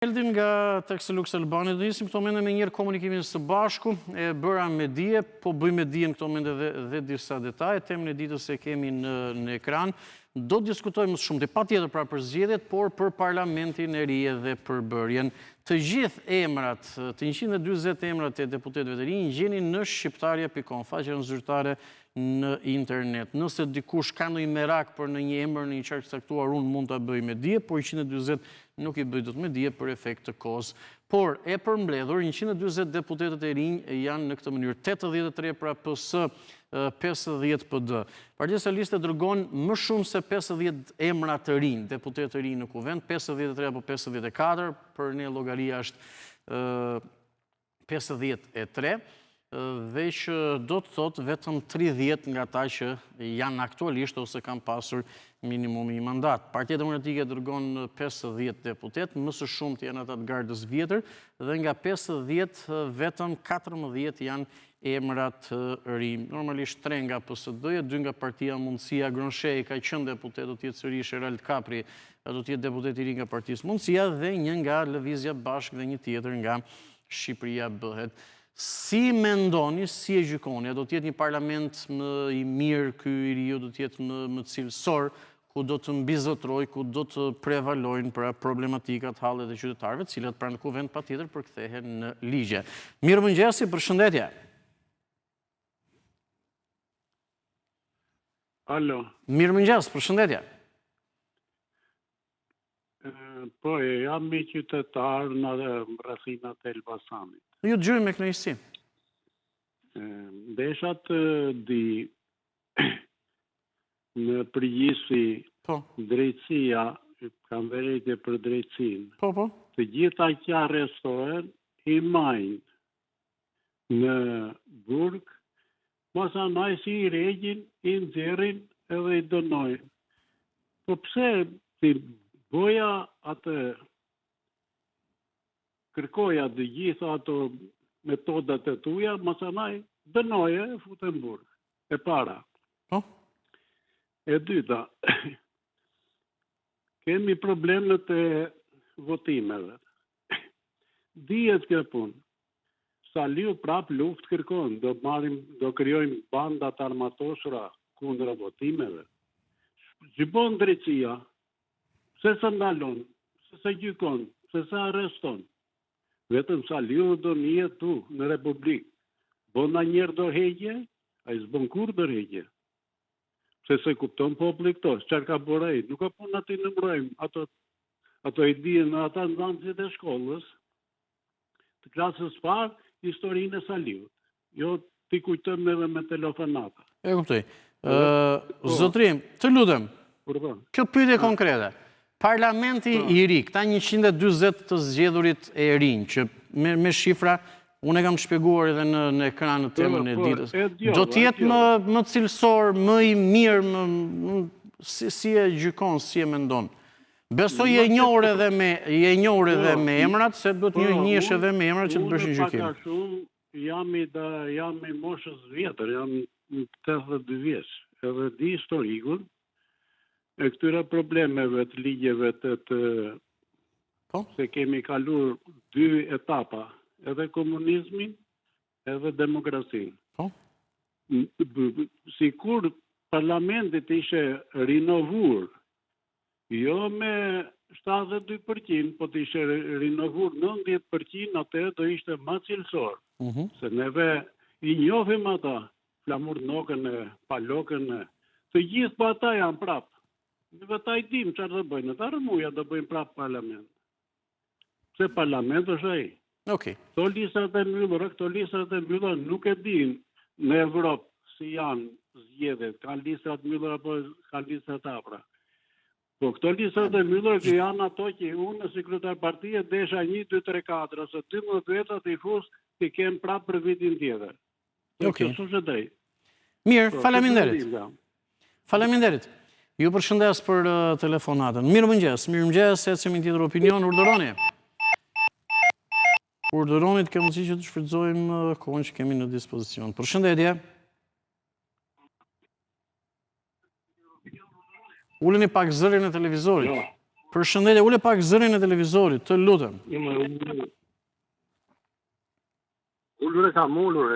Eldin nga Texelux Albania, do nisim këto mende me njërë komunikimin së bashku, e bëra me dije, po bëjmë me dijen këto mende dhe disa detaje, temën e ditës e kemi në ekran. Do diskutojmë më shumë, dhe pa tjetër pra për zgjedhjet, por për parlamentin e ri dhe për bërjen. Të gjithë emrat, të 120 emrat e deputetëve të rinj, gjeni në shqiptarja.com, faqen zyrtare në internet. Nëse dikush ka ndonjë merak për në një emër në një qark caktuar, unë mund ta bëj me dije, por 140 nuk i bëj dot me dije për efekt të kohës. Por e përmbledhur 140 deputetët e rinj janë në këtë mënyrë, 83 pra PS, 50 PD. Partia Socialiste dërgon më shumë se 50 emra të rinj, deputetë të rinj në kuvend, 53 apo 54, për ne llogaria është 53. Dhe që do të thotë vetëm 30 nga ta që janë aktualisht ose kanë pasur minimumi i mandat. Partia Demokratike dërgon 50 deputet, më së shumti janë ata të Gardës Vjetër, dhe nga 50 vetëm 14 janë emrat rinj. Normalisht 3 nga PSD-ja, 2 nga Partia Mundësia, Gronshej ka qenë deputet, do të jetë sërish Erald Kapri, do të jetë deputet i ri nga Partisë Mundësia, dhe një nga Lëvizja Bashkë dhe një tjetër nga Shqipëria Bëhet. Si mendoni, si e gjykoni, do të jetë një parlament më i mirë, ky i riu do të jetë më cilësor, ku do të mbizotroj, ku do të prevalojnë pra problematikat, hallet e qytetarëve, të cilat pra në kuvend patjetër përkthehen në ligje. Mirëmëngjesi, përshëndetje. Alo. Mirëmëngjes, përshëndetje. Po, jam i qytetar në rrethinat e Elbasanit. Ju dëgjoj me kënaqësi. Desha të di në përgjithësi drejtësia, kam vërejtje për drejtësinë. Po. Të gjitha që arrestohen i majnë në burg, masanaj si i regjin, i nxjerrin edhe i dënojnë. Po pse ti boja atë kërkoja të gjitha ato metodat e tuja, masanaj dënoje e futen burg. E para. E dyta, kemi problemet e votimeve. Dihet kjo punë. Saliu prap luft kërkon, do krijojmë bandat armatoshra kundra votimeve. Gjibon drejtësia, pse se ndalon, pse se gjykon, pse se arreston. Vetëm Saliu do njihet tu në Republikë. Bona njerë do heqje, a i s'bon kur do heqje. Pse se kupton populli këto, çfarë ka bërë, nuk ka punë aty në mbrojmë, ato i dihen ata nxënësit e shkollës, të klasës parë, historinë e Saliut. Jo ti kujtojmë edhe me telefonata. E kuptoj. Zotrim, të lutem, kjo pyetje konkrete. Parlamenti i ri, këta 120 të zgjedhurit e rinj, që me shifra, unë e kam shpjeguar edhe në ekran në temën e ditës, do t'jetë më cilësor, më i mirë, si e gjykon, si e mendon. Besoj je njohur edhe me emrat, se do të njihesh edhe me emrat që të bësh një gjykim. Unë paka shumë, jam i moshës vjetër, jam 82 vjeç, edhe di historikun, e këtyre problemeve të ligjeve se kemi kalur 2 etapa, edhe komunizmin, edhe demokracinë. Sikur parlamentit ishe rinovur, jo me 72%, po të ishe rinovur 90%, atëherë do ishte më cilësor. Se neve i njohim ata, Flamur Nokën e Palokën e, të gjithë pa ata janë prapë. Neve ta i dim çfarë do bëjnë, ata rëmuja do bëjnë prapë parlament. Se parlament është ai. Këto listat e mbyllura nuk e din në Evropë si janë zgjedhjet, kanë listat mbyllura apo kanë listat hapura. Po këto listat e mbyllura që janë ato që unë në sekretar partie desha 1, 2, 3, 4 ose 12 veta të i fus të kemë prapë për vitin tjetër. Mirë, faleminderit. Faleminderit. Ju përshëndes për telefonatën. Mirëmëngjes, se cimi tjetër opinion, urdhëroni. Urdhëroni të kemi që të shfrytëzojmë kohën që kemi në dispozicion. Përshëndetje. Uleni pak zërin e televizorit. Përshëndetje, ule pak zërin e televizorit, të lutem. Ullur e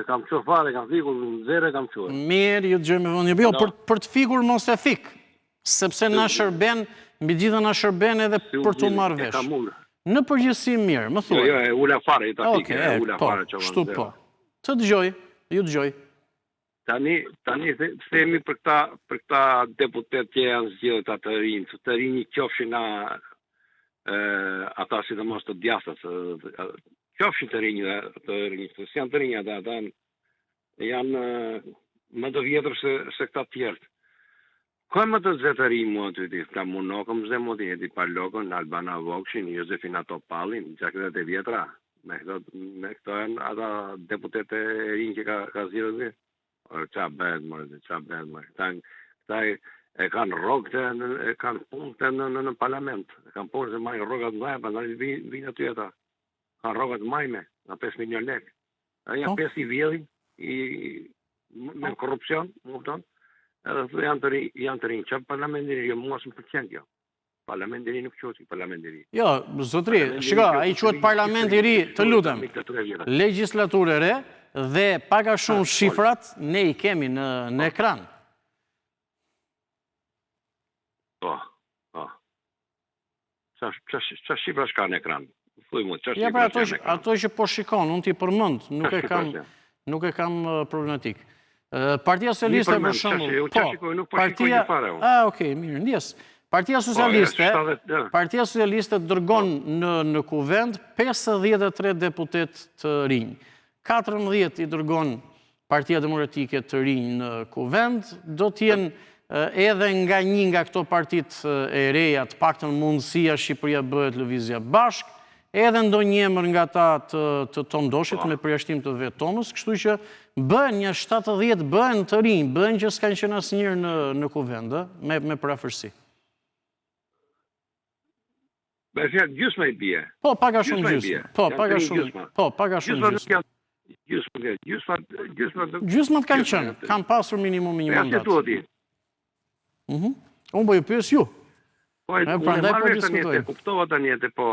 kam qofare, kam fikur, në zere kam qofare. Mirë, ju të gjëjmë e vëndje. Jo, për të fikur mos e fik, sepse na shërben, mbi gjitha na shërben edhe për të marrë vesh. Në përgjithësi mirë, më thuaj. Jo, ule fare, i ta fike, ule po, fare që shtu po. Të dëgjoj, ju dëgjoj. Tani themi për këta deputet që janë zgjedhur të rinj, të rinj qofshin ata sidomos të djathtas, qofshin të rinj, si janë të rinj ata janë më të vjetër se këta tjerët. Ka më të zëtëri mua të ti, ka munokëm zë më të jeti Palokën, Albana Vokshin, Josefina Topallin, 60 vjetra. Me këto janë ata deputet e rinj që ka zgjedhur dhe. Qa bëhet mërë. Këta e kanë rogë, e kanë punë në parlament. E kanë punë se majnë rogat mëdha, pa në vinë aty ata. Kanë rogat majme, në 5 milion lek. E janë 5 i vjedhin, me korupcion, më kupton. Edhe janë të rinjë. Qa parlamentin i ri, mua së më përqen kjo. Parlamentin i nuk qoti parlamentin i ri. Jo, zotri, shiko, a i quhet parlament i ri, të lutem. Legislaturë e re, dhe paka shumë shifrat ne i kemi në ekran. Po. Qa shifra shka në ekran? Ja, pra ato që po shikon, unë t'i përmënd, nuk e kam problematik. Partia Socialiste, për shumë, mirë, ndjes. Partia Socialiste dërgon në kuvend 53 deputet të rinj. 14 i dërgon Partia Demokratike të rinj në kuvend, do t'jen edhe nga një nga këto partit e reja të paktën mundësia Shqipëria bëhet lëvizja bashk, edhe ndo njëmër nga ta të Tom Doshit me përjashtim të vetë Tomës, kështu që bën një 70 bën të rinj, bën që s'kanë qenë asnjëherë në kuvend, me parafërsi. Me fjalë gjysmë i bie. Po, paga shumë gjysmë. Po, paga shumë gjysmë. Gjysmat kanë qenë, kanë pasur minimum një mandat. Unë po ju pyes ju. Prandaj po diskutoj. Kuptova tani atë, po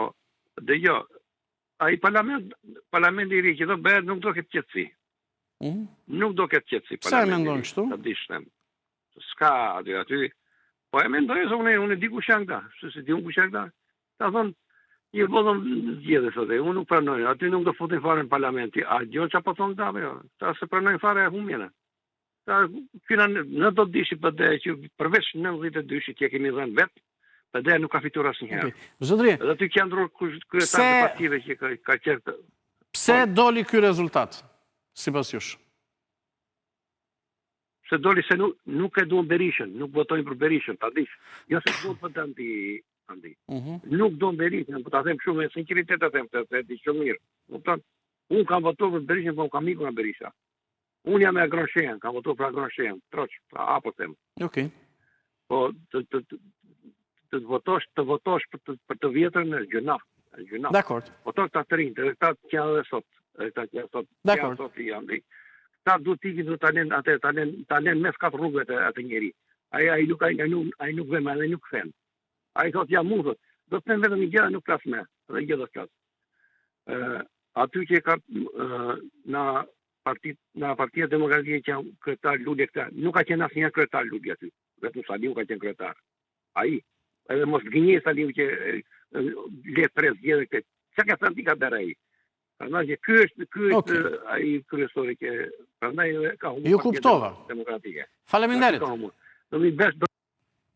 dhe jo, ai parlamenti i ri që do bëhet nuk do ketë qetësi. Nuk do ketë qetësi. Sa e mendon kështu? Ta dishtem. S'ka aty. Po e mendoj se unë di kush janë këta. Se di unë kush janë këta. Ta thonë, një bodhëm zgjedhje sote, unë nuk pranoj, aty nuk do futin fare në parlamenti. A gjon që po thonë këta, jo? Ta se pranojnë fare e humjene. Ta kina në do të dishi pëdhe që përveç 92-shit që kemi dhenë vetë, pëdhe nuk ka fitur asë njëherë. Zotri, edhe ty kja ndrur kryetar të partive që ka qertë. Pse doli ky rezultat, si pas jush? Se doli se nuk e duan Berishën, nuk votojnë për Berishën, ta dish. Jo se duan për të Andi. Nuk do në Berishën, po ta them shumë, e sinceritet të them, të di shumë mirë. Unë kam votuar për Berishën, po kam ikur në Berisha. Unë jam e Agronshen, kam votuar për Agronshen, troq, pra apo them. Okej. Po të votosh për të vjetër në gjunaf. Dakord. Voto këta të rinjë, edhe këta që janë dhe sot. Dakord. Këta duhet t'i du talen mes 4 rrugëve atë njeri. Ai nuk vema, ai nuk fen. Ai thot jam mundët, do të them vetëm një gjë nuk flas me, dhe gjë do të flas. Aty që ka në Partia Demokratike që janë kryetar Lulje këta, nuk ka qenë asnjëherë kryetar Lulje aty. Vetëm Saliu ka qenë kryetar. Ai, edhe mos gënjej Saliu që le pres gjë këtë. Çka ka thënë ti ka bërë ai? Prandaj që ky është ai kryesori që prandaj ka humbur. Ju kuptova. Demokratike. Faleminderit.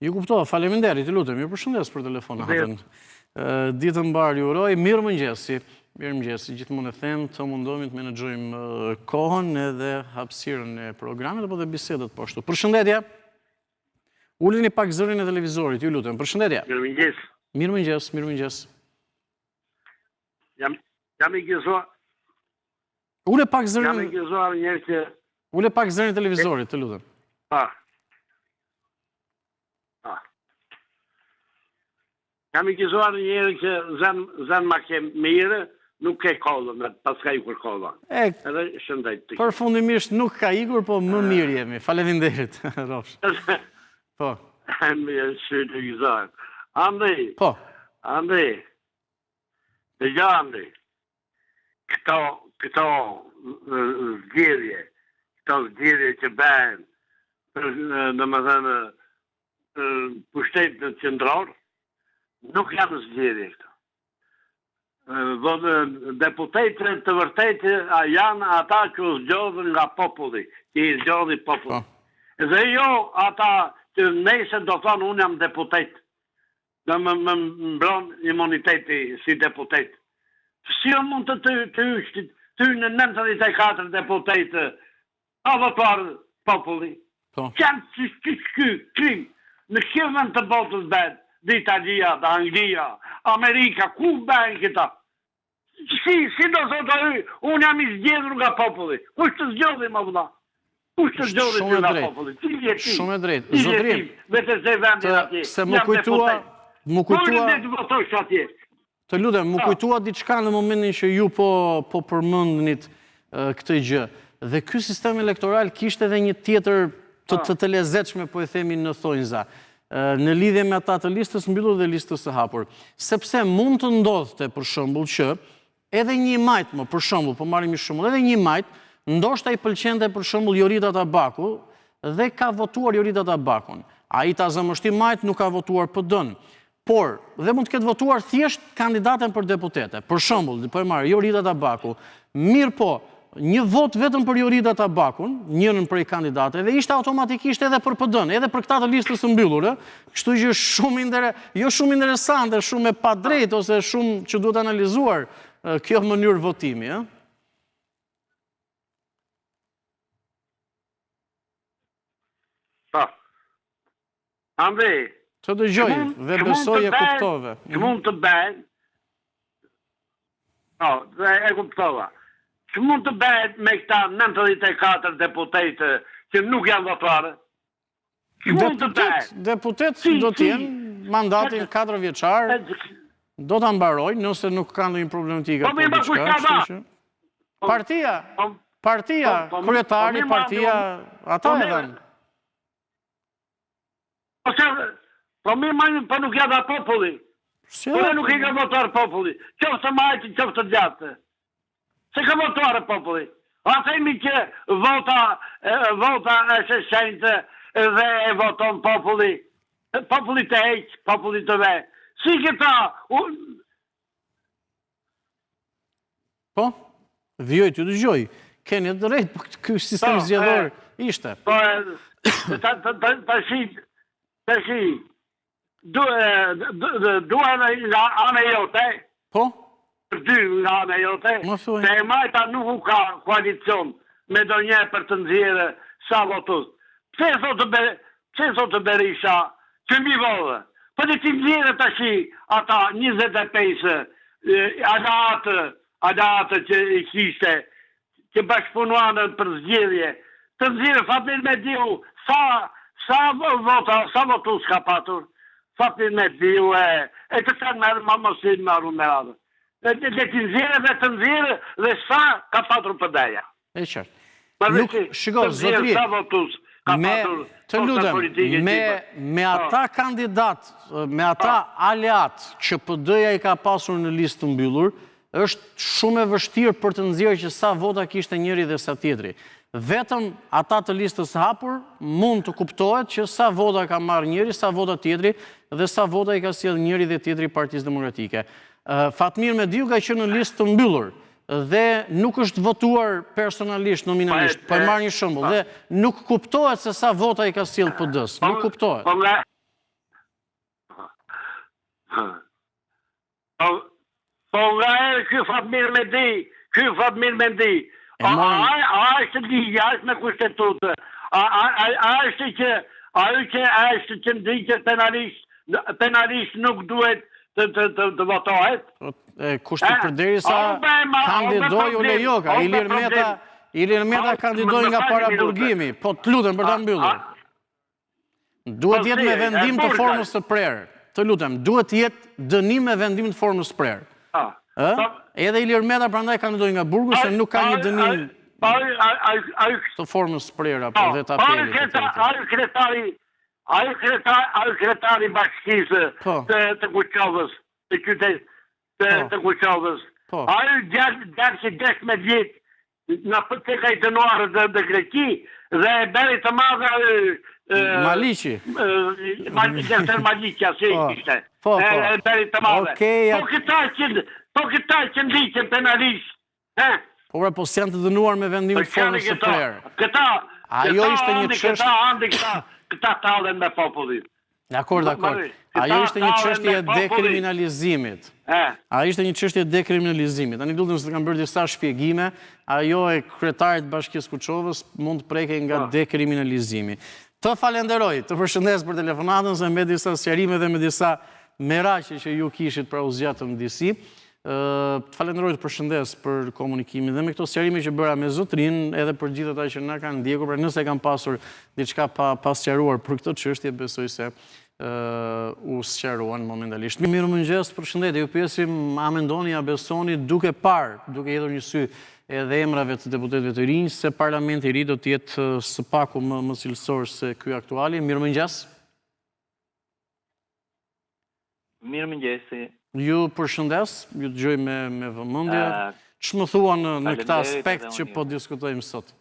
Ju kuptova, faleminderit, lutem, ju përshëndes për telefonatën. Ditë mbar ju uroj, mirëmëngjesi. Mirëmëngjesi, gjithmonë e them, të mundohemi të menaxhojmë kohën edhe hapësirën e programit apo dhe bisedat po ashtu. Përshëndetje. Ulini pak zërin e televizorit, ju lutem. Përshëndetje. Mirëmëngjes. Mirëmëngjes. Jam i gëzuar. Ule pak zërin. Jam i gëzuar njerëz që ule pak zërin e televizorit, të lutem. Jam i gëzuar njerëz që zën ma ke mirë, nuk ke kollën, pas ka ikur kolla. Edhe shëndet. Përfundimisht nuk ka ikur, po më mirë jemi. Faleminderit, Rofsh. Po. Mirë, shumë i gëzuar. Andaj. Po. Andri, dhe gja Andri, këto zgjedhje që bëhen, në më thënë, pushtetit qendror, nuk janë zgjedhje këto. Deputetët të vërtetë janë ata që zgjodhen nga populli, që i zgjodhi populli. Dhe jo ata që nëse do thonë unë jam deputet, dhe më mbron imuniteti si deputet. Si jo mund ty në 94 deputetë a votuar populli? Qanë që krim, në kjevën të botës bërë, dhe Italia, dhe Anglia, Amerika, ku bëhen këta? Si do thotë unë jam i zgjedhur nga populli. Kush të zgjodhi më vëlla? Kush të zgjodhi ty nga populli? Shumë e drejtë. Zotrim, vetë se vendin atje. Se më kujtua... Të lutem, më kujtua diçka në momentin që ju po përmendnit këtë gjë. Dhe ky sistem elektoral kishte edhe një tjetër të lezetshme, po e themi në thonjza, në lidhje me ata të listës mbyllur dhe listës së hapur. Sepse mund të ndodhte, për shembull, që edhe një majt, për shembull, po marrim një shembull, edhe një majt, ndoshta i pëlqente për shembull Jorita Tabaku dhe ka votuar Jorita Tabakun. Ai ta zëmështi majt nuk ka votuar PD-n. Por, dhe mund të ketë votuar thjesht kandidaten për deputete. Për shembull, po e marr Jorita Tabaku, mirë po, një vot vetëm për Jorita Tabakun, njërin prej kandidateve, ishte automatikisht edhe për PD-n, edhe për këta të listës së mbyllur, kështu që jo shumë interesante, shumë e padrejtë ose shumë që duhet analizuar kjo mënyrë votimi, Andrej, të dëgjoj dhe besoj e kuptove. Që mund të bëhet, e kuptova, që mund të bëhet me këta 94 deputetë që nuk janë votuar? Që mund të bëhet? Deputet do t'jenë mandatin 4 vjeçar, do t'a mbarojnë nëse nuk kanë ndonjë problematika për diçka. Partia, kryetari, partia, ata e dhanë. Po mirë majnë, po nuk jada populli. Po nuk i ka votuar populli. Qoftë të majtë, qoftë të gjatë. Se ka votuar populli. A themi që vota e shenjtë dhe e voton populli. Populli të heqë, populli të ve. Si këta... Po, vjoj të dëgjoj. Keni të drejtë, po këtë sistem zgjedhor ishte. Po, të shi, duhen nga anë e jote, dy nga anë e jote, se e majta nuk u ka koalicion me do një për të nxjerrë sa votus. Pse thotë Berisha, që mi vodhe? Për të nxjerrë të shi ata 25 adatë që i kishte, që bashkëpunuanën për zgjedhje, të nxjerrë Fatin me diu sa votus ka patur, Fatin me diu e të kanë merë ma mosin me arru me radhë. Dhe të nxjerrë dhe sa ka patur përdeja. E qartë. Shiko, zotri, të lutem, me ata kandidat, me ata aleat që PD-ja i ka pasur në listë mbyllur, është shumë e vështirë për të nxjerrë që sa vota kishte njëri dhe sa tjetri. Vetëm ata të listës hapur mund të kuptohet që sa vota ka marrë njëri, sa vota tjetri dhe sa vota i ka sjellë njëri dhe tjetri Partisë Demokratike. Fatmir Mediu ka qenë në listë të mbyllur dhe nuk është votuar personalisht, nominalisht, po e marr një shembull, dhe nuk kuptohet se sa vota i ka sjellë PD-s, nuk kuptohet. Po nga e ky Fatmir Medi, a është ligja, është me kushtetutë, a është që ndikë penalisht nuk duhet të votohet? Kushtet përderisa kandidoj u lejoka, Ilir Meta kandidoj nga para burgimi, po të lutem për ta mbyllur. Duhet jetë me vendim të formës së prerë, të lutem, duhet jetë dënim me vendim të formës së prerë. Edhe Ilir Meta prandaj kandidoi nga burgu se nuk ka një dënim të formës së prerë apo dhe të apelit. Ai kretari bashkisë të Kuqovës, të qytet të Kuqovës. Po. Ajo gjatë që 16 vjetë, në për të ka i dënuar dhe Greki, dhe e beri të madhe Maliqi. Gjester Maliqja, si ishte. Po. E beri të madhe. Okej, Po këta që ndiqen penalisht. Po s'janë të dënuar me vendimin formës së prerë. Ajo ishte një çështje. Këta tallen me popullin. Dakor. Ajo ishte një çështje e dekriminalizimit. Ajo ishte një çështje e dekriminalizimit. Tani lutem se të kam bërë disa shpjegime. Ajo e kryetarit të Bashkisë Kuqovës mund të prekej nga dekriminalizimi. Të falenderoj, të përshëndes për telefonatën, se me disa sqarime dhe me disa merakje që ju kishit pra u zgjatëm disi. Të falenderoj, të përshëndes për komunikimin dhe me këto sqarime që bëra me zotrin, edhe për gjithë ata që na kanë ndjekur, pra nëse kanë pasur diçka pa sqaruar për këtë çështje, besoj se u sqaruan momentalisht. Mirë mëngjes, përshëndetje. Ju pyesim a mendoni, a besoni duke hedhur një sy edhe emrave të deputetëve të rinj, se parlamenti i ri do të jetë së paku më cilësor se ky aktuali. Mirë mëngjes. Mirë mëngjesi. Ju përshëndes, ju dëgjoj me vëmendje. Ç'më thua në këtë aspekt që po diskutojmë sot?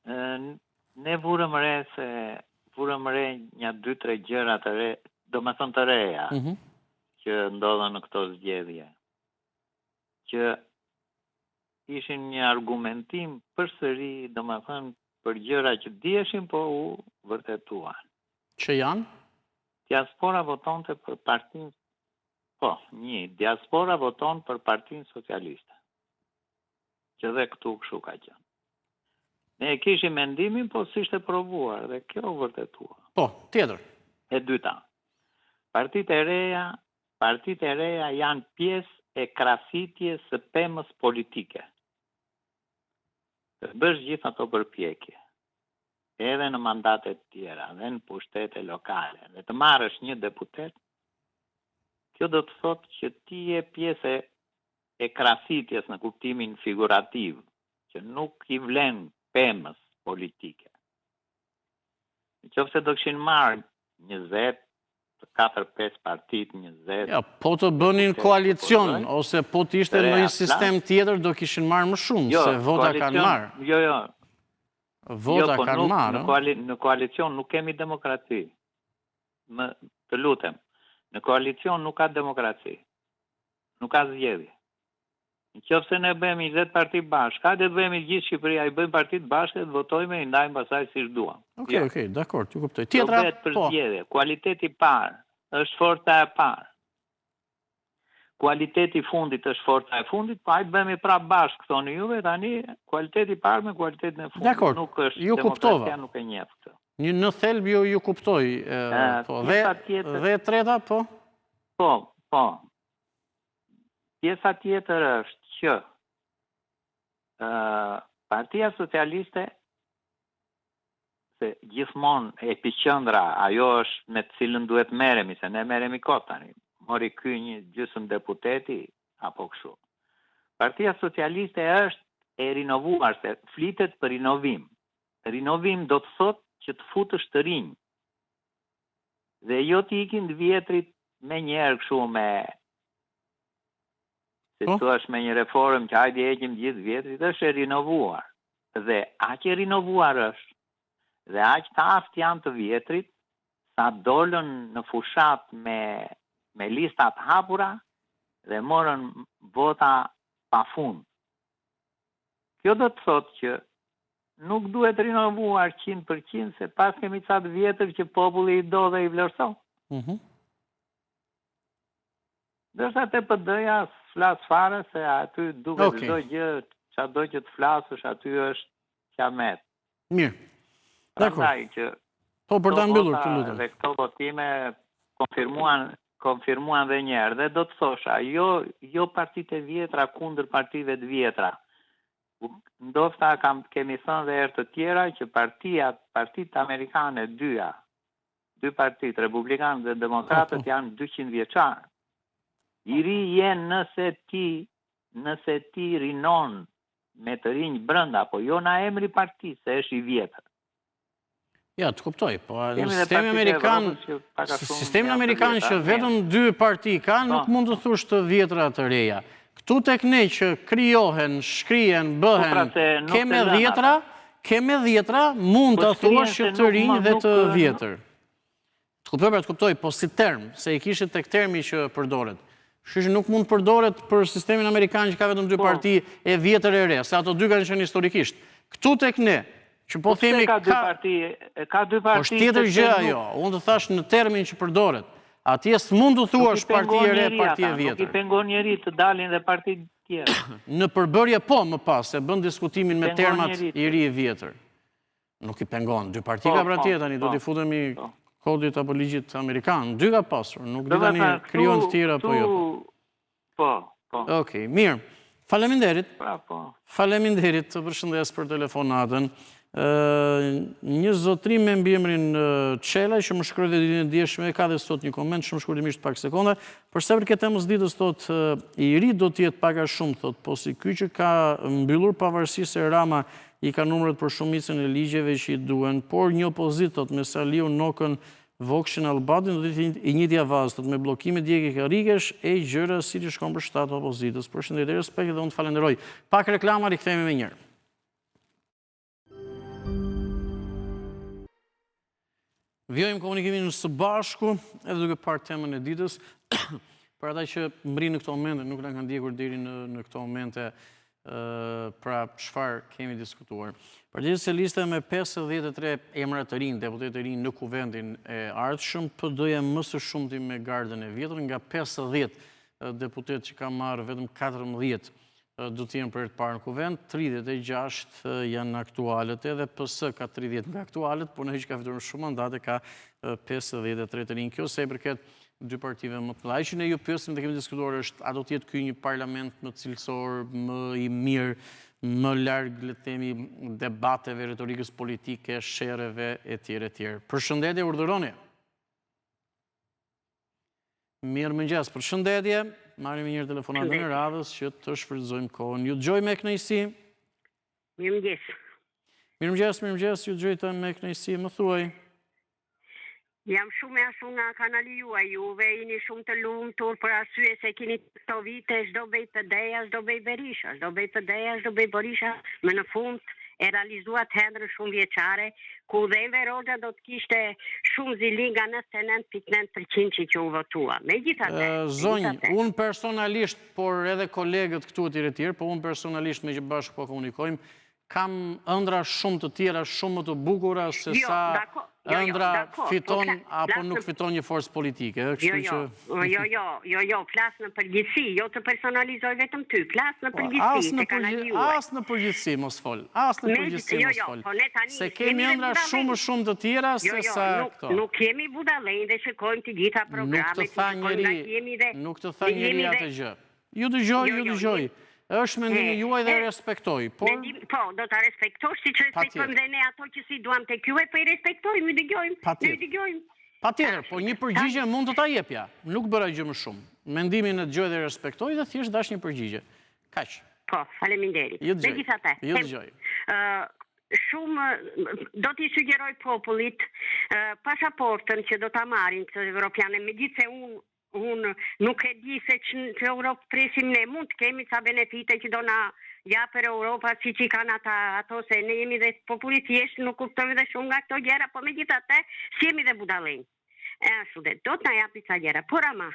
Ne vurëm re një 2-3 gjëra të re, domethënë të reja, që ndodhen në këto zgjedhje. Që ishin një argumentim përsëri, domethënë për gjëra që dieshin, po u vërtetuan. Që janë? Diaspora votonte për partinë, diaspora voton për partinë socialiste. Që dhe këtu kështu ka qenë. Ne e kishim mendimin, po s'ishte provuar, dhe kjo u vërtetua. Po, tjetër. E dyta, partitë e reja janë pjesë e krasitjes së pemës politike. Të bësh gjithë ato përpjekje, edhe në mandatet tjera, dhe në pushtete lokale, dhe të marrësh një deputet, kjo do të thotë që ti je pjesë e krasitjes në kuptimin figurativ, që nuk i vlen pemës politike. Në qoftë se do kishin marrë 20, 4-5 partit, 20... Ja, po të bënin koalicion, ose po të ishte në një sistem tjetër, do kishin marrë më shumë, se vota kanë marrë. Jo. Vota kanë marrë. Në koalicion nuk kemi demokraci. Të lutem, në koalicion nuk ka demokraci. Nuk ka zgjedhje. Në qoftë se ne bëjmë 20 partit bashkë, hajde të bëjmë gjithë Shqipëria, i bëjmë partit bashkë dhe të votojmë i ndajmë pasaj si shduam. Okej, dakor, ju kuptoj. Tjetra, po. Kualiteti parë është forca e parë. Kualiteti fundit është forca e fundit, po hajde bëjmë i prapë bashkë, thoni juve, tani kualiteti parë me kualitetin e fundit. Dakor, ju kuptova. Demokracia nuk e njeh këtë. Në thelb ju kuptoj. Dhe treta, po? Po. Pjesa tjetër është që Partia Socialiste, se gjithmonë epiqendra, ajo është me të cilën duhet merremi, se ne merremi kot tani. Mori ky një gjysmë deputeti apo kështu. Partia Socialiste është e rinovuar, se flitet për rinovim. Rinovim do të thotë që të futësh të rinj. Dhe jo të ikin të vjetrit me njerë kështu me se tu është me një reform që hajde heqim gjithë vjetrit, është e rinovuar. Dhe aq e rinovuar është, dhe aq të aftë janë të vjetrit, sa dolën në fushat me listat hapura dhe morën vota pa fund. Kjo do të thotë që nuk duhet rinovuar 100%, se pas kemi ca të vjetër që populli i do dhe i vlerëson. Dërsa te PD-ja flas fare, se aty duket çdo gjë, çdo që të flasësh aty është qamet. Mirë. Prandaj që po për ta mbyllur të lutem. Dhe këto votime konfirmuan dhe një herë, dhe do të thosha, jo partitë e vjetra kundër partive të vjetra. Ndoshta kemi thënë dhe herë të tjera që partitë amerikane dy partitë, republikanët dhe demokratët, janë 200 vjeçar. I ri jenë nëse ti rinon me të rinj brenda, po jo na emri partisë, se është i vjetër. Ja, të kuptoj, po Kemi dhe sistemi Partitë e Amerikan, Evropës që pak a shumë sistemi janë të Amerikan që vjetra, vetëm 2 parti ka, nuk mund të thush të vjetra të reja. Këtu tek ne që krijohen, shkrihen, bëhen, pra se nuk keme të lëna, dhjetra, mund të thuash që të rinj dhe të vjetër. Të kuptoj, pra të kuptoj, po si term, se i kishit tek termi që përdoret. Shqysh nuk mund përdoret për sistemin Amerikan që ka vetëm 2 parti e vjetër e re, se ato 2 kanë qenë historikisht. Këtu tek ne, që po themi ka 2 parti, po tjetër gjë ajo, unë të thash në termin që përdoret. Atje s'mund të thuash parti e re, parti e vjetër. Nuk i pengon njeri të dalin dhe parti tjerë. Në përbërje po më pas, se bën diskutimin me termat i ri e vjetër. Nuk i pengon, 2 parti ka pra tjetër, tani do t'i futemi kodit apo ligjit Amerikan, 2 ka pasur, nuk di tani kryon të tjera apo jo. Po. Okej, mirë. Faleminderit. Po. Faleminderit, të përshëndes për telefonatën. Një zotrim me mbiemrin Qelaj, që më shkruaj dhe ditën e djeshme, ka dhe sot një koment, shumë shkurtimisht pak sekonda, përse për këtë temës ditës, thot, i ri do t'jetë pak a shumë, thot, po si ky që ka mbyllur pavarësisht se Rama i ka numrat për shumicën e ligjeve që i duen, por një opozit, thot, me Saliu Nokën, Vokshin Albadin, do t'jetë i njëtja vazë, thot, me blokime djegë i karikesh, e gjëra si që shkon për shtatë opozitës. Përshëndetje, respekt dhe unë të falenderoj. Pak reklama, rikthehemi me njërë. Vjojmë komunikimin së bashku, edhe duke parë temën e ditës, për ata që mbri në këto momente, nuk në kanë ndjekur deri në këto momente, pra çfarë kemi diskutuar. Partia Socialiste me 53 emra të rinj, deputet të rinj në kuvendin e ardhshëm, PD-ja më së shumti me gardën e vjetër, nga 50 deputet që ka marrë vetëm 14 do t'jenë për të parë në kuvend, 36 janë aktualet, edhe PS ka 30 nga aktualet, por në që ka fitur në shumë mandate, ka 53 të rinj. Kjo se i përket 2 partive më të mëdha. Që ne ju pyesim dhe kemi diskutuar është, a do t'jetë ky një parlament më cilësor, më i mirë, më larg, le të themi, debateve, retorikës politike, sherreve, etj. Përshëndetje, urdhëroni. Mirëmëngjes, përshëndetje. Marrim një telefonat në radhës që të shfrytëzojmë kohën. Ju dëgjoj me kënaqësi. Mirëmëngjes. Mirëmëngjes, ju dëgjoj me kënaqësi, më thuaj. Jam shumë e ashtu nga kanali juaj, juve jeni shumë të lumtur për arsye se keni këto vite, çdo bëj PD-ja, çdo bëj Berisha, çdo bëj PD-ja, çdo bëj Berisha, më në fund e realizuat hendrën shumë vjeçare, ku dhe Enver Hoxha do të kishte shumë zili nga 99.9% që u votua. Zonjë, unë personalisht, por edhe kolegët këtu të tjerë, po unë personalisht me që bashkë po komunikojmë, kam ëndra shumë të tjera, shumë më të bukura se sa ëndra fiton apo nuk fiton një forcë politike. Jo, flas në përgjithësi, jo të personalizoj vetëm ty, flas në përgjithësi, të kanali juaj. As në përgjithësi mos fol, se kemi ëndra shumë të tjera se sa këto. Nuk kemi budallënj dhe shikojmë të gjitha programet, nuk të tha njeri atë gjë. Ju dëgjoj. Është mendimi juaj dhe respektoj. Po, do të respektosh si që respektojmë dhe ne ato që si duam të juaj, po i respektojmë, i dëgjojmë. Pa tjetër, po një përgjigje mund të ta jepja. Nuk bëra gjë më shumë. Mendimin e dëgjoj dhe respektoj dhe thjesht dash një përgjigje. Kaq. Po, faleminderit. Ju dëgjoj. Shumë, do t'i sugjeroj popullit pasaportën që do t'a marrin të evropiane, me gjithë se unë nuk e di se që Europë presim ne, mund të kemi sa benefite që do na ja për Europa si që kanë ato se ne jemi dhe popullit thjesht, nuk kuptojmë dhe shumë nga këto gjera, po me gjitha te, si jemi dhe budalejnë. Do të na japi ca gjera, por ama,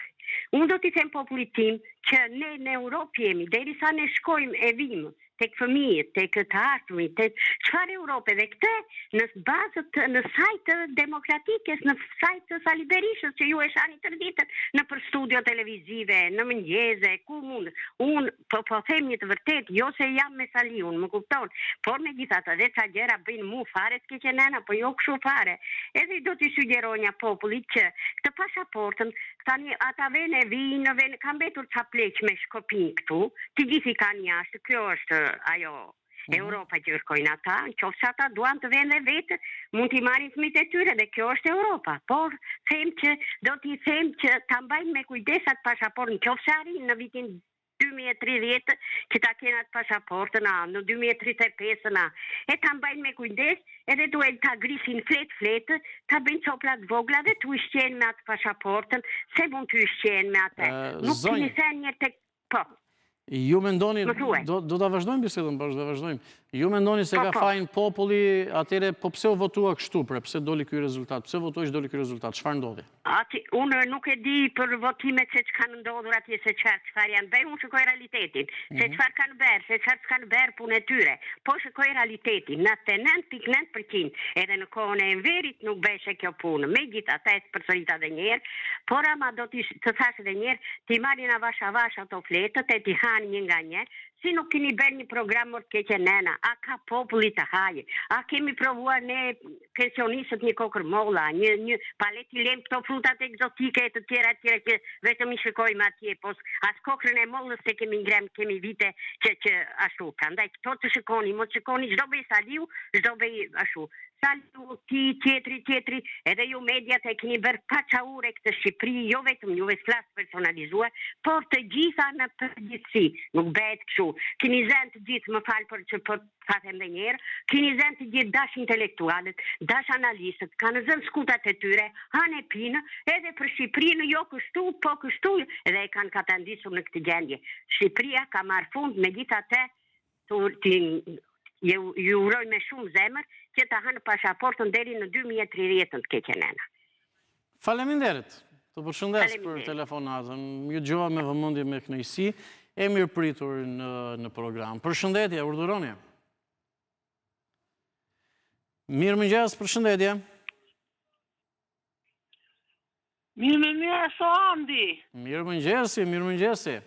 unë do t'i them popullit tim që ne në Europë jemi, deri sa ne shkojmë e vimë, tek fëmijët, tek të arturit, tek çfarë Europe dhe këtë në bazët, në sajtë demokratikës, në sajtë Sali Berishës që ju e shani tërë ditën në për studio televizive, në mëngjeze, ku mund. Unë po them një të vërtet, jo se jam me Sali, unë më kupton, por me gjithatë dhe ca gjera bëjnë mu fare s'ke që nena, po jo kështu fare. Edhe do t'i sugjeronja popullit që këtë pasaportën, tani ata vene vinë, kam betur ca pleq me Shkopin këtu, të gjithi kanë jashtë, kjo është ajo Europa që kërkojnë ata, qofse ata duan të vende vetë, mund t'i marrin fëmijët e tyre dhe kjo është Europa. Por do t'i them që ta mbajnë me kujdes atë pasaportën, qofse arrin në vitin 2030 që ta kena të pasaportën, në 2035 e ta mbajnë me kujdes, edhe duhet ta grisin flet, ta bëjnë coplat vogla dhe tu ishqen me atë pasaportën, se mund të ishqen me atë. Nuk të nisen një tek... Po. Ju mendoni, do ta vazhdojmë bisedën, do ta vazhdojmë. Ju mendoni se ka fajin populli, atëre, po pse u votua kështu, pse doli ky rezultat? Pse votoi që doli ky rezultat? Çfarë ndodhi? Unë nuk e di për votimet se ç'kanë ndodhur atje, se çfarë janë bërë, unë shikoj realitetin, se çfarë kanë bërë, se çfarë s'kanë bërë punë e tyre. Po shikoj realitetin, 99.9%, edhe në kohën e Enverit nuk beshe kjo punë. Megjithatë, përsërita edhe një herë, por ama do të thash edhe një herë, ti marrin avash ato fletët e ti hani një nga një, si nuk keni bërë një program më të keqe nëna, a ka populli të haje, a kemi provuar ne pensionistët një kokër molla, një paleti lem këto frutat egzotike e të tjera që vetëm i shikojmë atje, po as kokrën e mollës se kemi ngrem, kemi vite që ashtu, prandaj këto të shikoni, mos shikoni çdo bëj saliu, çdo bëj ashtu. Saliu, ti, tjetri, edhe ju mediat e keni bërë paçaure këtë Shqipëri, jo vetëm juve flas personalizuar, por të gjitha në përgjithësi, nuk bëhet kështu. Keni zënë të gjithë, më fal për që po them edhe një herë, keni zënë të gjithë dash intelektualët, dash analistët, kanë zënë skutat e tyre, hanë e pinë, edhe për Shqipërinë jo kështu, po kështu, edhe e kanë katandisur në këtë gjendje. Shqipëria ka marrë fund, megjithatë ju uroj me shumë zemër që ta hanë pasaportën deri në 2030 të keqenena. Faleminderit. Të përshëndes për telefonatën. Ju dëgjova me vëmendje, me kënaqësi, e mirë pritur në program. Përshëndetje, urdhëroni. Mirëmëngjes, përshëndetje. Mirëmëngjes, Andi. Mirëmëngjesi.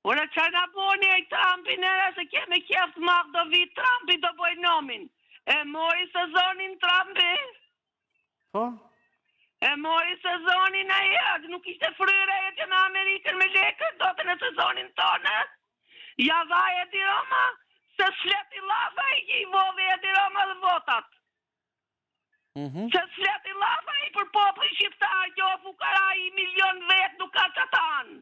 Ora që nga boni e Trumpi nëra se keme kjeft mak do vit Trumpi do boj nomin. E mori sezonin Trumpi? Po? E mori sezonin a jetë, nuk ishte fryre e që në Amerikën me lekët, do të në sezonin tonë. Ja vaj e di Roma, se sleti lafa i vove e di Roma dhe votat. Se sleti lafa i për popli shqiptar, jo fukara i milion vetë nuk ka qëtanë.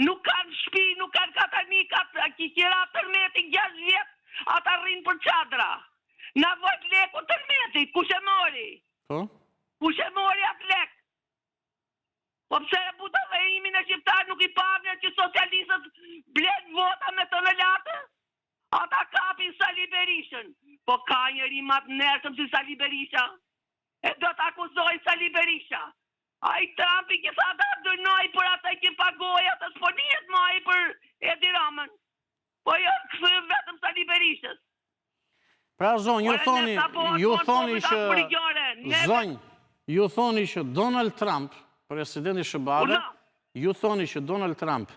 Nuk kanë shpi, nuk kanë katanikat, kikira tërmeti 6 vjetë, ata rrinë për qadra. Na vojt leku tërmeti, kush e mori? Po? Kush e mori atë lek? Po pse e buta dhe imin e shqiptar nuk i pavne që socialistët blen vota me tonelatë? Ata kapin Sali Berishën. Po ka njëri matë nërshëm si Sali Berisha. E do të akuzoj Sali Berisha. A i Trumpi që sa da dërnoj për ata që pagoj atë sponijet ma i për Edi Ramën. Po jo në kësë vetëm Sali Berishës. Pra zonjë, ju thoni që Donald Trump, presidenti Shëbave, ju thoni që Donald Trump,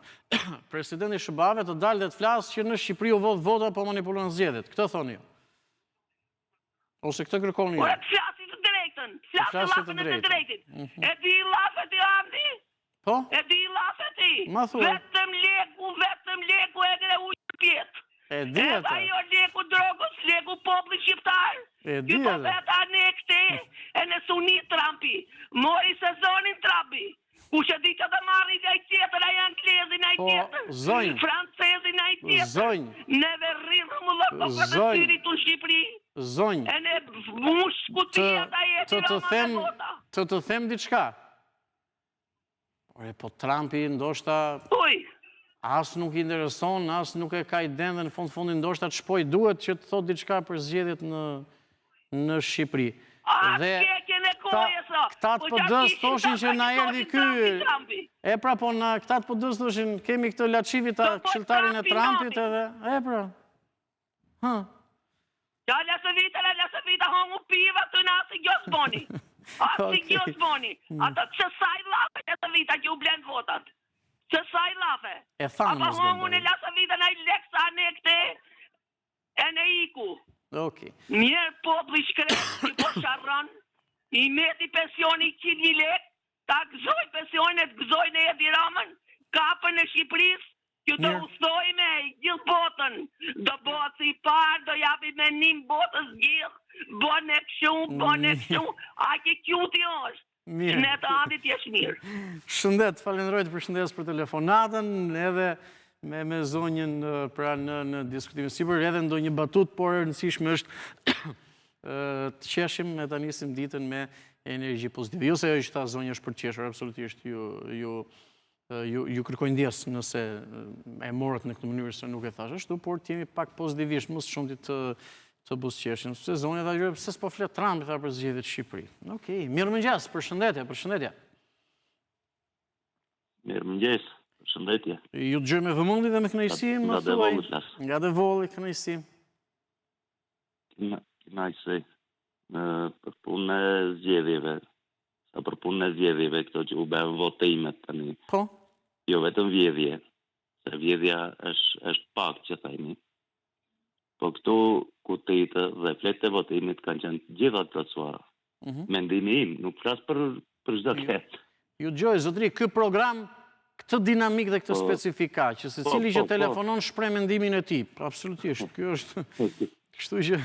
presidenti Shëbave të dalë dhe të flasë që në Shqipëri u vodhë vota po manipulon zgjedhjet. Këtë thoni ju? Ose këtë kërkoni ju? Flasë lafën e të drejtit. E di lafët i Andi? Po? E di lafët i? Ma thua? Vetëm leku e gre ujë pjetë. E di e ta? Ajo leku drogës, leku popli shqiptar. E di e ta? Veta ne këte e në suni Trumpi. Mori sezonin Trumpi. Kush e di që të marri nga i tjetër, a janë anglezin a i tjetër. Zonjë. Francezin a i tjetër. Zonjë. Neve rrinë më lëkë për të syri të Shqipëri. Zonjë. E ne mush kutia ta jeti Roma në vota. Të them diçka. Po Trumpi ndoshta... Uj. As nuk i intereson, as nuk e ka i den dhe në fundin ndoshta të shpoj duhet që të thot diçka për zgjedhjet në Shqipëri. Këta të pëdës thoshin që na erdi ky... E pra po na këta të pëdës thoshin kemi këtë lachivit të këshiltarin e Trumpit edhe... E pra... Ja, lasë vita, hongu piva të nasë gjosë boni. Asë gjosë boni. Ata që saj lafe lasë vita që u blenë votat. Që saj lafe. E thanë më zbëndoj. Ata hongu në lasë vita në i leksa në këte e në iku. Njerë popli shkretë që po sharron, i meti pensioni 100.000 lek, ta gëzoj pensionet, gëzoj në Edi Ramën, kapën e Shqipërisë, që të ustoj me gjithë botën, do botë si parë, do japi me njëm botës gjithë, bonë e këshumë, a ke kjuti është, që ne të Andi t'jesh mirë. Shëndet, falenderoj të përshëndes për telefonatën, edhe me zonjën pra në diskutimin. Sipër edhe ndonjë batut, por e rëndësishme është të qeshim e ta nisim ditën me energji pozitive. Jo se ajo që tha zonja është për të qeshur, absolutisht ju kërkojnë ndjes nëse e morët në këtë mënyrë se nuk e thash ashtu, por të jemi pak pozitivisht, mos shumë të buzëqeshim. Se zonja tha gjë, pse s'po flet Trumpi tha për zgjedhjet në Shqipëri. Okej, mirëmëngjes, përshëndetje. Mirëmëngjes. Shëndetje. Ju të gjë me vëmendje dhe me kënaqësi, më thuaj. Nga Devolli, kënaqësi. Kënaqësi. Për punën e zgjedhjeve. Sa për punën e zgjedhjeve, këto që u bën votimet tani. Po. Jo vetëm vjedhje. Se vjedhja është pak që thajni. Po këtu kutitë dhe fletë e votimit kanë qenë gjitha të plotësuara. Mendimi im, nuk flas për çdo ketë. Ju dëgjoj, zotëri, ky program këtë dinamik dhe këtë specifika, që se cili që telefonon shpreh mendimin e tij. Absolutisht, kjo është. Kështu që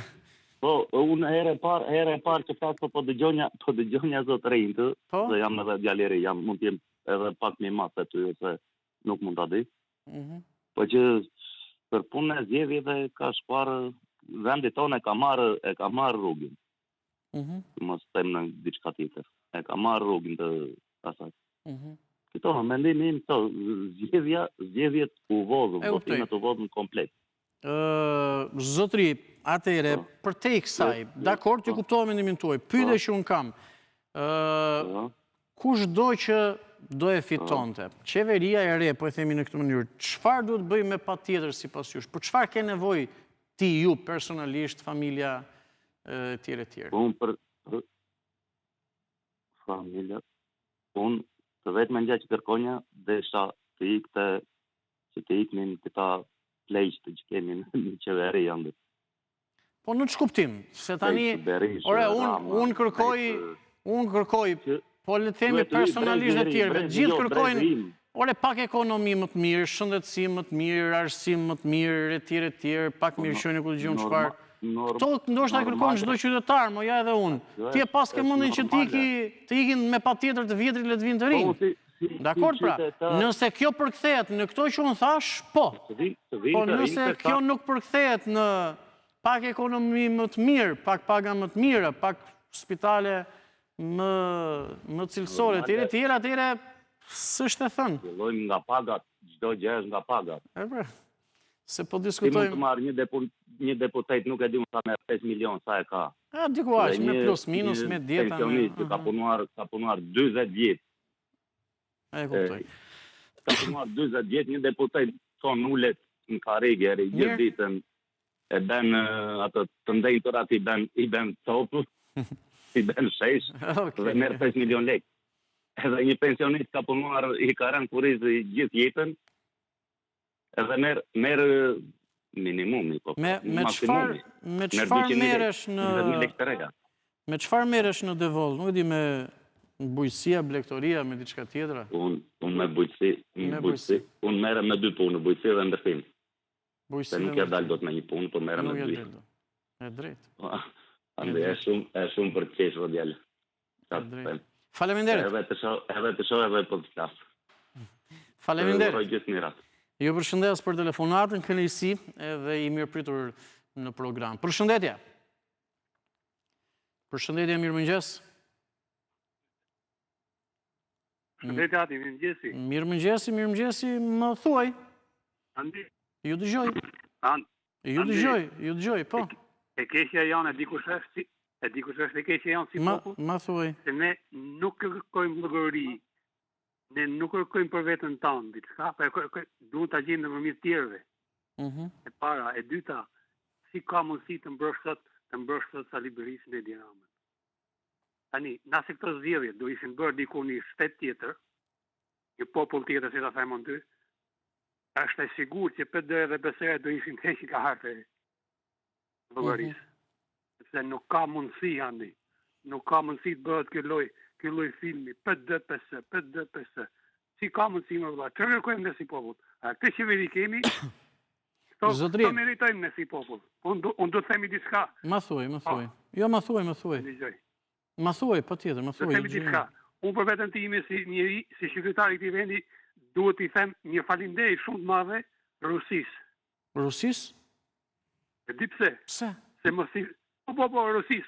po, unë herë e parë që flas po dëgjonja zotërin të, dhe jam edhe djalëri, mund të jem edhe pak më i madh se ty, ose nuk mund ta di. Po që për punën e zgjedhjeve ka shkuar vendi tonë e ka marrë rrugën. Mos them në diçka tjetër. E ka marrë rrugën të asaj. Këto, mendimi im, zgjedhjet u vodhën, votimet u vodhën komplet. Zotëri, atëre, për te i kësaj, dakord, ju kuptova mendimin tuaj, pyetje që unë kam, kush do që do e fitonte? Qeveria e re, po e themi në këtë mënyrë, çfarë duhet bëjmë me patjetër sipas jush? Për çfarë ke nevojë ti, ju, personalisht, familja, tjere? Unë për familja, unë të vetëm gjë që kërkonja dhe që të iknin këta pleqtë që kemi në qeveri janë. Po në ç'kuptim? Se tani, unë kërkoj, po le të themi personalisht dhe tjerëve, gjithë kërkojnë, pak ekonomi më të mirë, shëndetësi më të mirë, arsim më të mirë, e tjerë, pak mirëqenie ku dëgjon çfarë. Këto ndoshta kërkon çdo qytetar, mo ja edhe unë. Ti e pas ke mundin që të ikin me patjetër të vjetrit le të vinë të rinj. Dakord pra, nëse kjo përkthehet në këto që unë thash, po. Po nëse kjo nuk përkthehet në pak ekonomi më të mirë, pak paga më të mira, pak spitale më cilësore, tjera, s'është e thënë. Fillojmë nga pagat, çdo gjë është nga pagat. Se po diskutojmë... Ti mund të marrë një deputet, nuk e di unë sa me 5 milion, sa e ka. Diku aq, me plus, minus, me djeta... Pensionist, që ka punuar 20 vjetë. E kuptoj. Ka punuar 20 vjetë, një deputet, son ullet në karigeri, gjithë ditën, e ben atë të ndejnë të ratë i ben topë, i ben shesh, dhe merë 5 milion lek. Edhe një pensionist ka punuar i karan kurizë gjithë jetën, edhe merë minimumi, me çfarë merresh në Devoll? Nuk e di, me bujësia, blektoria, me diçka tjetra? Unë me bujësi. Unë merrem me 2 punë, bujësi dhe ndërtim. Se nuk e dalë do të me një punë, po merrem me 2. E drejt. Ande e shumë për të qeshë vëdjallë. Faleminderit. Edhe të shoh edhe për të flasë. Faleminderit. Ju përshëndes për telefonatën, kënaqësi edhe i mirëpritur në program. Përshëndetje. Përshëndetje, mirëmëngjes. Përshëndetje, Ati, mirëmëngjesi. Mirëmëngjesi, më thuaj. Andi. Ju dëgjoj. Ju dëgjoj, po. E keqja janë, e dikush është e keqja janë si popull. Ma thuaj. Se ne nuk kërkojmë llogari. Ne nuk kërkojmë për vetën tonë, diçka, duhet ta gjejmë nëpërmjet tjerëve. E para, e dyta, si ka mundësi të mbrosh sot Sali Berisha në Tiranë. Tani, nëse këto zgjedhje do ishin bërë diku në shtet tjetër, një popull tjetër, si ta them ty, është e sigurt që PD dhe BSR do ishin hequr nga harta e llogarisë. Sepse nuk ka mundësi andi. Nuk ka mundësi të bëhet ky lloj filmi, PD-PS. Si ka mundësi më vëlla? Çfarë kërkojmë ne si popull? A këtë qeveri kemi? Këto meritojmë ne si popull. Unë do të themi diçka. Ma thuaj. Jo, ma thuaj. Ma thuaj, patjetër, ma thuaj. Do të themi diçka. Unë për veten time si njeri, si qytetar i këtij vendi, duhet t'i them një faleminderit shumë të madhe Rusis. Rusis? E di pse? Pse? Se mos i... Po, Rusis.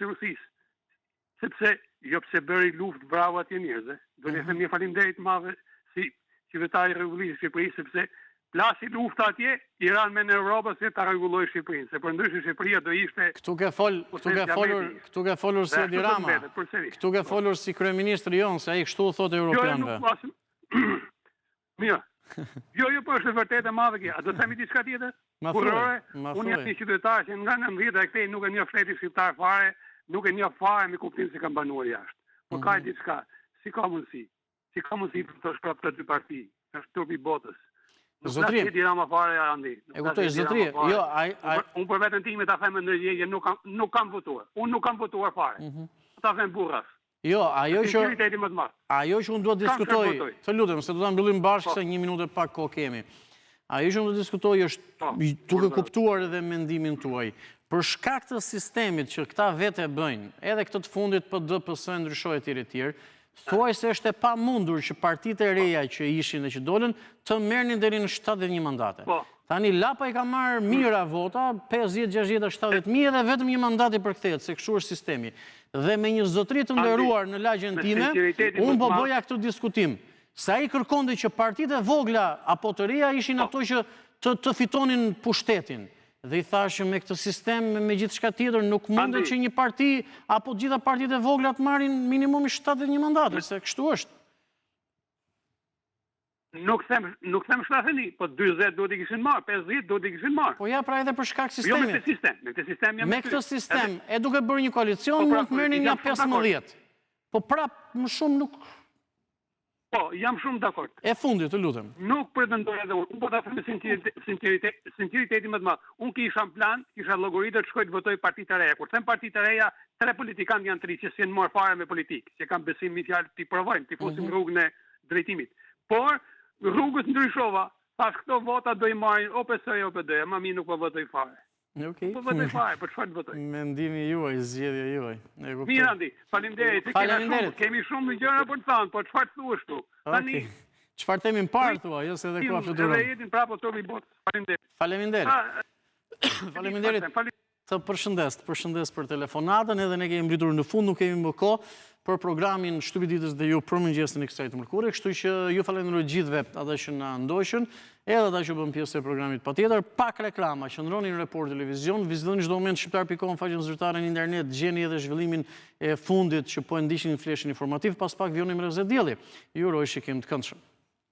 Sepse, jo pse bëri luft bravo atje njerëzve. Do të them një faleminderit madhe si qytetari i Republikës së Shqipërisë, sepse plasi lufta atje, Iran me në Europë se ta rregulloi Shqipërinë, se përndryshe Shqipëria do ishte... Këtu ke folur si Edi Rama, këtu ke folur si kryeministri jonë, se ai kështu thotë europianëve. Mirë, jo, po është vërtet e madhe kjo. A do të themi diçka tjetër? Unë jam një qytetar që nga 90 e këtej nuk e njoh shtetin shqiptar fare, nuk e njoh fare me kuptim se kam banuar jashtë. Po ka diçka, si ka mundësi për të shprap të dy parti, është turpi botës. Zotrim. Nuk Rama fare Andi. E kuptoj zotrim. Jo, unë për veten time ta them ndërgjegje, nuk kam votuar. Unë nuk kam votuar fare. Ta them burras. Jo, ajo që unë duhet diskutoj, të lutem, se do ta mbyllim bashkë se 1 minutë pak kohë kemi. Ajo që unë do të diskutoj është duke kuptuar edhe mendimin tuaj. Për shkak të sistemit që këta vete bëjnë, edhe këtë të fundit për ДПС ndryshoi etj. Thuaj se është e pamundur që partitë e reja që ishin dhe që dolën të merrnin deri në 71 mandate. Tani Lapa i ka marrë mira vota, 50, 60, 70.000 edhe vetëm një mandati përkthehet, se kështu është sistemi. Dhe me një zotëri të nderuar në lagjen time, unë po bëja këtë diskutim. Se ai kërkonte që partitë e vogla apo të reja ishin ato që të fitonin pushtetin. Dhe i thashë me këtë sistem, me gjithë shka tjetër, nuk mundet që një parti, apo gjitha partitë e vogla të marrin minimumi 71 mandate, se kështu është. Nuk them 71, po 20 do t'i kishin marrë, 50 do t'i kishin marrë. Po ja, pra edhe për shkak sistemit. Jo me këtë sistem. Me këtë sistem, e duke bërë një koalicion, mund të merrni nga 15. Po prap, më shumë nuk... Po, jam shumë dakord. E fundit, të lutem. Nuk pretendoj edhe unë po ta them me sinqeritetin më të madh. Unë kisha plan, kisha llogaritë të shkoj të votoj parti të reja. Kur them parti të reja, 3 politikanë janë 3 që s'janë marrë fare me politikë, që kanë besim në fjalë ti provojmë, ti fusim rrugën e drejtimit. Por rrugës ndryshova, pas këto vota do i marrin o PSO o PD, më mirë nuk po votoj fare. Po votoj fare, për çfarë votoj? Mendimi juaj, zgjedhja juaj. Mirë Andi, faleminderit. Kemi shumë gjëra për të thënë, po çfarë thuash tu? Tani çfarë themin parë thua, jo se edhe ku fluturon. Edhe jetin prapë turpi botës. Faleminderit. Faleminderit. Të përshëndes për telefonatën, edhe ne kemi mbritur në fund, nuk kemi më kohë për programin Shtypi i ditës dhe ju për mëngjesin e kësaj të mërkurë, kështu që ju falenderoj gjithëve ata që na ndoqën, edhe ata që bën pjesë e programit patjetër, pak reklama, qëndroni në Report Televizion, vizitoni çdo moment shqiptar.com, faqen zyrtare në internet, gjeni edhe zhvillimin e fundit që po e ndiqni në fleshin informativ, pas pak vjoni me Rozet Dielli. Ju uroj shikim të këndshëm.